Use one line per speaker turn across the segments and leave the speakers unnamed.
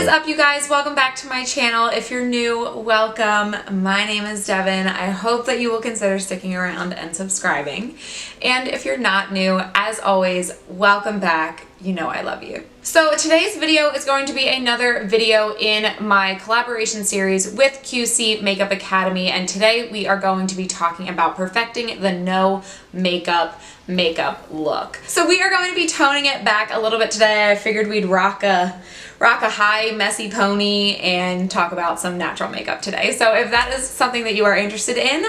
is up, you guys? Welcome back to my channel. If you're new, welcome. My name is Devin. I hope that you will consider sticking around and subscribing. And if you're not new, as always, welcome back. You know I love you. So today's video is going to be another video in my collaboration series with QC Makeup Academy, and today we are going to be talking about perfecting the no makeup look. So we are going to be toning it back a little bit today. I figured we'd rock a high messy pony and talk about some natural makeup today. So if that is something that you are interested in,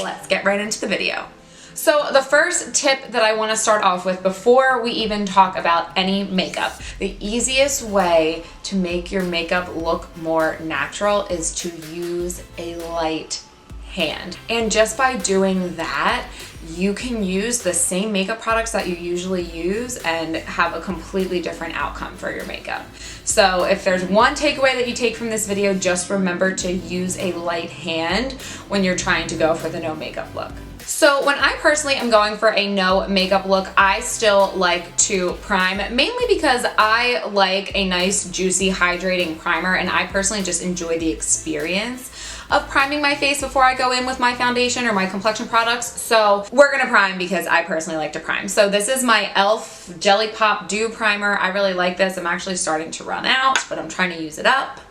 let's get right into the video. So the first tip that I want to start off with before we even talk about any makeup, the easiest way to make your makeup look more natural is to use a light hand. And just by doing that, you can use the same makeup products that you usually use and have a completely different outcome for your makeup. So if there's one takeaway that you take from this video, just remember to use a light hand when you're trying to go for the no makeup look. So when I personally am going for a no makeup look, I still like to prime, mainly because I like a nice, juicy, hydrating primer, and I personally just enjoy the experience of priming my face before I go in with my foundation or my complexion products. So we're gonna prime because I personally like to prime. So this is my e.l.f. Jelly Pop Dew Primer. I really like this. I'm actually starting to run out, but I'm trying to use it up.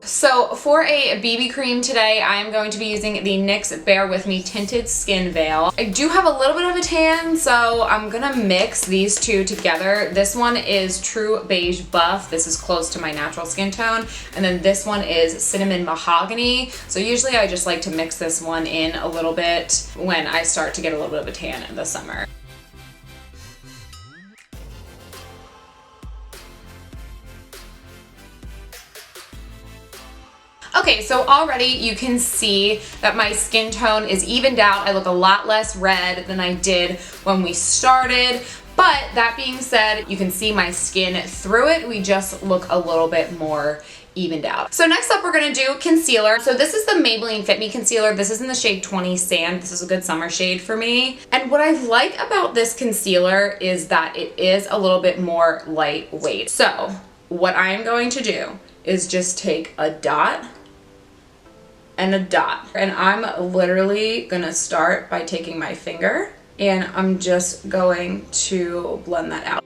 So for a BB cream today, I am going to be using the NYX Bear With Me Tinted Skin Veil. I do have a little bit of a tan, so I'm gonna mix these two together. This one is True Beige Buff. This is close to my natural skin tone. And then this one is Cinnamon Mahogany. So usually I just like to mix this one in a little bit when I start to get a little bit of a tan in the summer. Okay, so already you can see that my skin tone is evened out. I look a lot less red than I did when we started. But that being said, you can see my skin through it. We just look a little bit more evened out. So next up, we're gonna do concealer. So this is the Maybelline Fit Me Concealer. This is in the shade 20 Sand. This is a good summer shade for me. And what I like about this concealer is that it is a little bit more lightweight. So what I am going to do is just take a dot and a dot. And I'm literally gonna start by taking my finger and I'm just going to blend that out.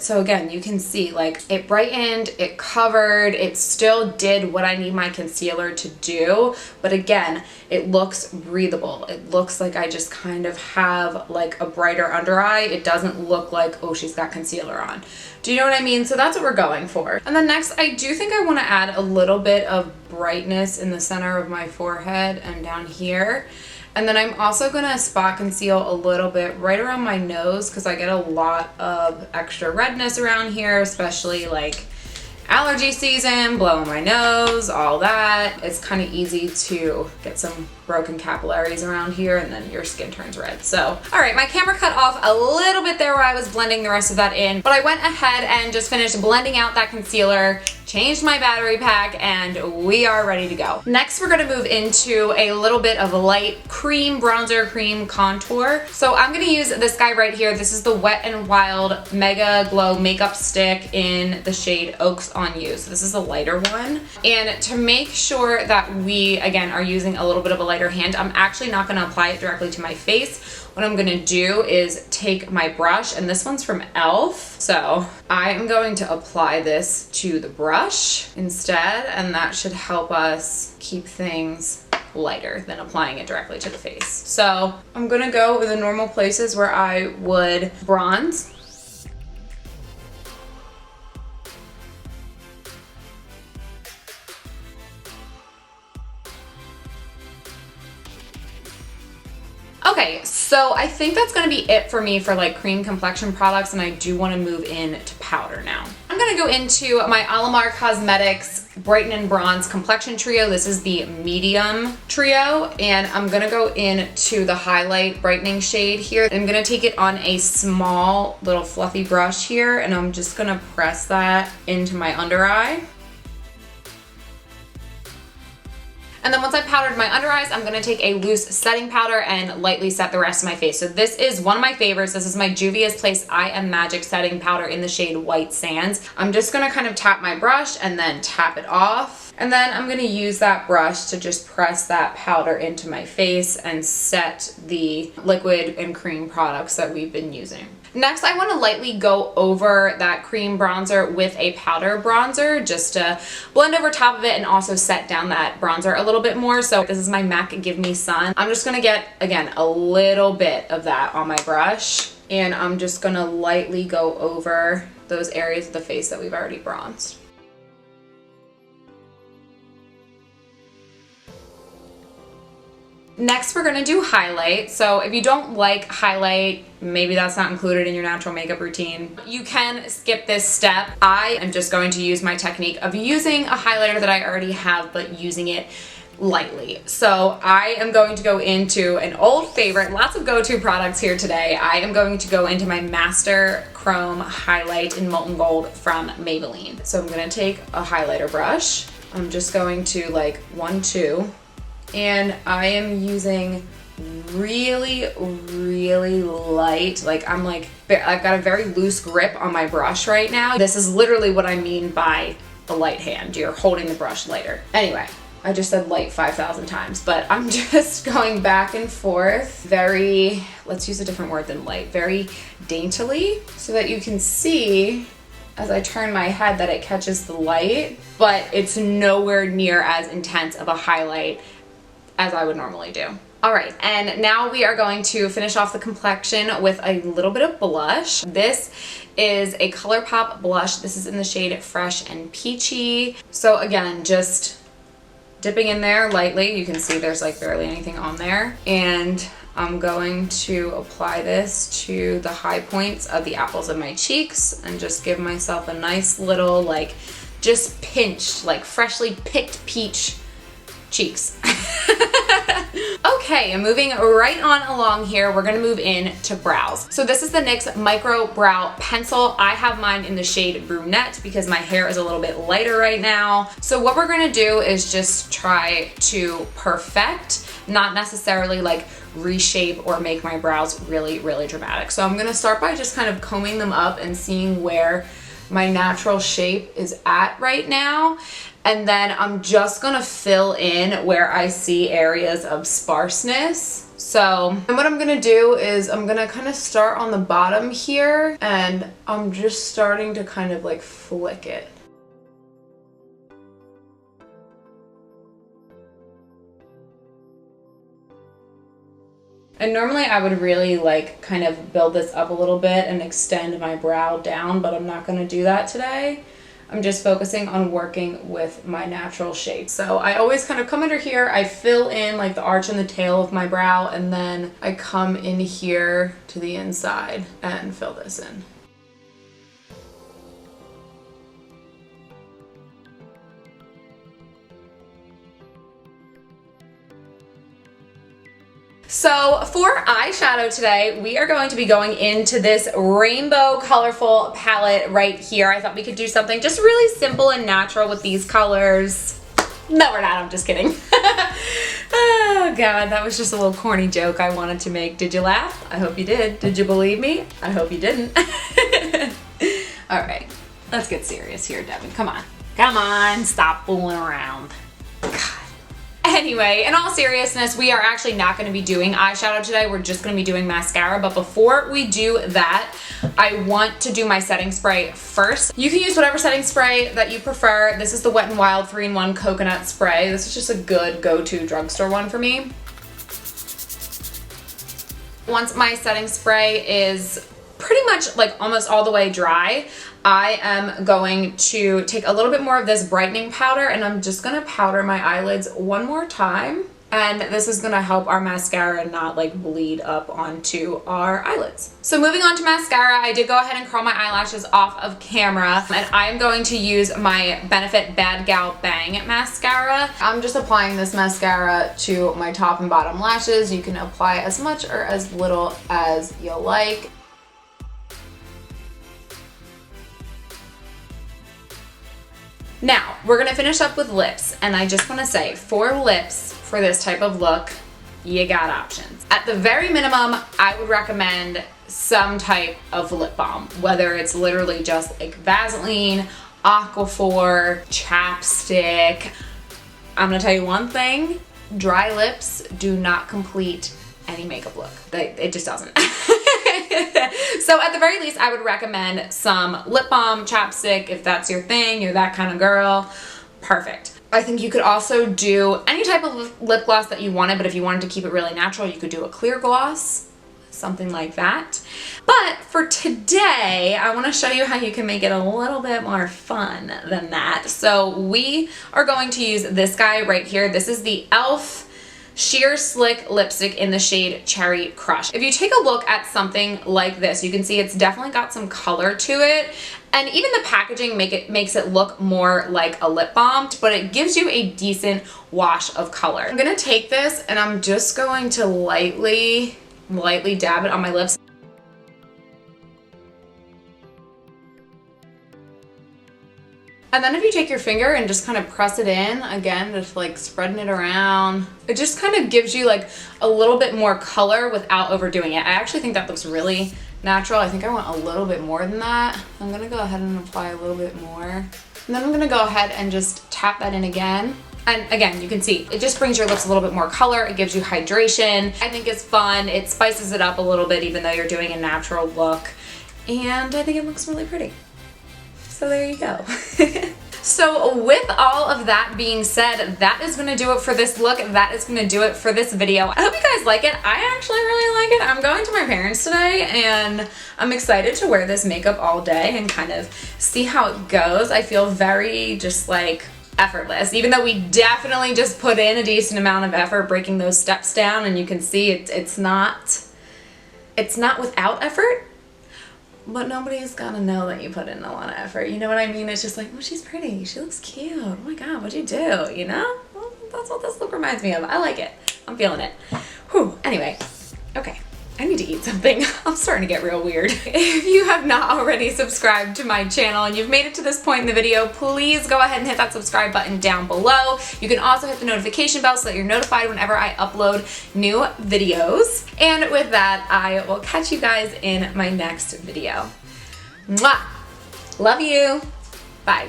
So again, you can see like it brightened, it covered, it still did what I need my concealer to do. But again, it looks breathable. It looks like I just kind of have like a brighter under eye. It doesn't look like, oh, she's got concealer on. Do you know what I mean? So that's what we're going for. And then next, I do think I want to add a little bit of brightness in the center of my forehead and down here. And then I'm also gonna spot conceal a little bit right around my nose because I get a lot of extra redness around here, especially like allergy season, blowing my nose, all that. It's kind of easy to get some broken capillaries around here and then your skin turns red. So, all right, my camera cut off a little bit there where I was blending the rest of that in, but I went ahead and just finished blending out that concealer, changed my battery pack, and we are ready to go. Next, we're gonna move into a little bit of a light cream, bronzer cream contour. So I'm gonna use this guy right here. This is the Wet n Wild Mega Glow Makeup Stick in the shade Oaks on You. So this is a lighter one. And to make sure that we, again, are using a little bit of a lighter hand, I'm actually not gonna apply it directly to my face. What I'm gonna do is take my brush, and this one's from e.l.f. So I am going to apply this to the brush instead, and that should help us keep things lighter than applying it directly to the face. So I'm gonna go in the normal places where I would bronze. Okay, so I think that's gonna be it for me for like cream complexion products, and I do wanna move into powder now. I'm gonna go into my Alamar Cosmetics Brighten and Bronze Complexion Trio. This is the medium trio, and I'm gonna go into the highlight brightening shade here. I'm gonna take it on a small little fluffy brush here, and I'm just gonna press that into my under eye. And then once I've powdered my under eyes, I'm gonna take a loose setting powder and lightly set the rest of my face. So this is one of my favorites. This is my Juvia's Place I Am Magic setting powder in the shade White Sands. I'm just gonna kind of tap my brush and then tap it off. And then I'm gonna use that brush to just press that powder into my face and set the liquid and cream products that we've been using. Next, I want to lightly go over that cream bronzer with a powder bronzer just to blend over top of it and also set down that bronzer a little bit more. So this is my MAC Give Me Sun. I'm just going to get, again, a little bit of that on my brush, and I'm just going to lightly go over those areas of the face that we've already bronzed. Next, we're gonna do highlight. So if you don't like highlight, maybe that's not included in your natural makeup routine, you can skip this step. I am just going to use my technique of using a highlighter that I already have, but using it lightly. So I am going to go into an old favorite, lots of go-to products here today. I am going to go into my Master Chrome Highlight in Molten Gold from Maybelline. So I'm gonna take a highlighter brush. I'm just going to like 1-2. And I am using really light, I've got a very loose grip on my brush right now. This is literally what I mean by a light hand. You're holding the brush lighter. Anyway, I just said light 5,000 times, but I'm just going back and forth very, let's use a different word than light, very daintily, so that you can see as I turn my head that it catches the light, but it's nowhere near as intense of a highlight as I would normally do. All right, and now we are going to finish off the complexion with a little bit of blush. This is a ColourPop blush. This is in the shade Fresh and Peachy. So again, just dipping in there lightly. You can see there's like barely anything on there. And I'm going to apply this to the high points of the apples of my cheeks and just give myself a nice little, like, just pinched, like freshly picked peach cheeks. Okay, and moving right on along here, we're gonna move in to brows. So this is the NYX Micro Brow Pencil. I have mine in the shade Brunette because my hair is a little bit lighter right now. So what we're gonna do is just try to perfect, not necessarily like reshape or make my brows really dramatic. So I'm gonna start by just kind of combing them up and seeing where my natural shape is at right now. And then I'm just gonna fill in where I see areas of sparseness. So, and what I'm gonna do is I'm gonna kind of start on the bottom here, and I'm just starting to kind of like flick it. And normally I would really like kind of build this up a little bit and extend my brow down, but I'm not gonna do that today. I'm just focusing on working with my natural shape. So I always kind of come under here, I fill in like the arch and the tail of my brow, and then I come in here to the inside and fill this in. So for eyeshadow today, we are going to be going into this rainbow colorful palette right here. I thought we could do something just really simple and natural with these colors. No, we're not, I'm just kidding. Oh God, that was just a little corny joke I wanted to make. Did you laugh? I hope you did. Did you believe me? I hope you didn't. All right, let's get serious here, Devin. Come on. Come on, stop fooling around. God. Anyway, in all seriousness, we are actually not going to be doing eyeshadow today. We're just going to be doing mascara. But before we do that, I want to do my setting spray first. You can use whatever setting spray that you prefer. This is the Wet n Wild 3-in-1 Coconut Spray. This is just a good go-to drugstore one for me. Once my setting spray is pretty much like almost all the way dry, I am going to take a little bit more of this brightening powder, and I'm just gonna powder my eyelids one more time. And this is gonna help our mascara not like bleed up onto our eyelids. So moving on to mascara, I did go ahead and curl my eyelashes off of camera, and I'm going to use my Benefit Bad Gal Bang mascara. I'm just applying this mascara to my top and bottom lashes. You can apply as much or as little as you like. Now, we're gonna finish up with lips, and I just wanna say, for lips, for this type of look, you got options. At the very minimum, I would recommend some type of lip balm, whether it's literally just like Vaseline, Aquaphor, chapstick. I'm gonna tell you one thing, dry lips do not complete any makeup look. It just doesn't. So at the very least, I would recommend some lip balm, chapstick, if that's your thing, you're that kind of girl, perfect. I think you could also do any type of lip gloss that you wanted, but if you wanted to keep it really natural, you could do a clear gloss, something like that. But for today, I want to show you how you can make it a little bit more fun than that. So we are going to use this guy right here. This is the e.l.f. Sheer Slick Lipstick in the shade Cherry Crush. If you take a look at something like this, you can see it's definitely got some color to it. And even the packaging makes it look more like a lip balm, but it gives you a decent wash of color. I'm gonna take this and I'm just going to lightly dab it on my lips. And then if you take your finger and just kind of press it in, again, just like spreading it around, it just kind of gives you like a little bit more color without overdoing it. I actually think that looks really natural. I think I want a little bit more than that. I'm gonna go ahead and apply a little bit more. And then I'm gonna go ahead and just tap that in again. And again, you can see, it just brings your lips a little bit more color. It gives you hydration. I think it's fun. It spices it up a little bit, even though you're doing a natural look. And I think it looks really pretty. So there you go. So with all of that being said, that is gonna do it for this look. That is gonna do it for this video. I hope you guys like it. I actually really like it. I'm going to my parents today and I'm excited to wear this makeup all day and kind of see how it goes. I feel very just like effortless, even though we definitely just put in a decent amount of effort breaking those steps down, and you can see it's not without effort. But nobody's gonna know that you put in a lot of effort. You know what I mean? It's just like, oh, she's pretty. She looks cute. Oh my God, what'd you do? You know? Well, that's what this look reminds me of. I like it. I'm feeling it. Whew. Anyway, okay. I need to eat something. I'm starting to get real weird. If you have not already subscribed to my channel and you've made it to this point in the video, please go ahead and hit that subscribe button down below. You can also hit the notification bell so that you're notified whenever I upload new videos. And with that, I will catch you guys in my next video. Mwah! Love you. Bye.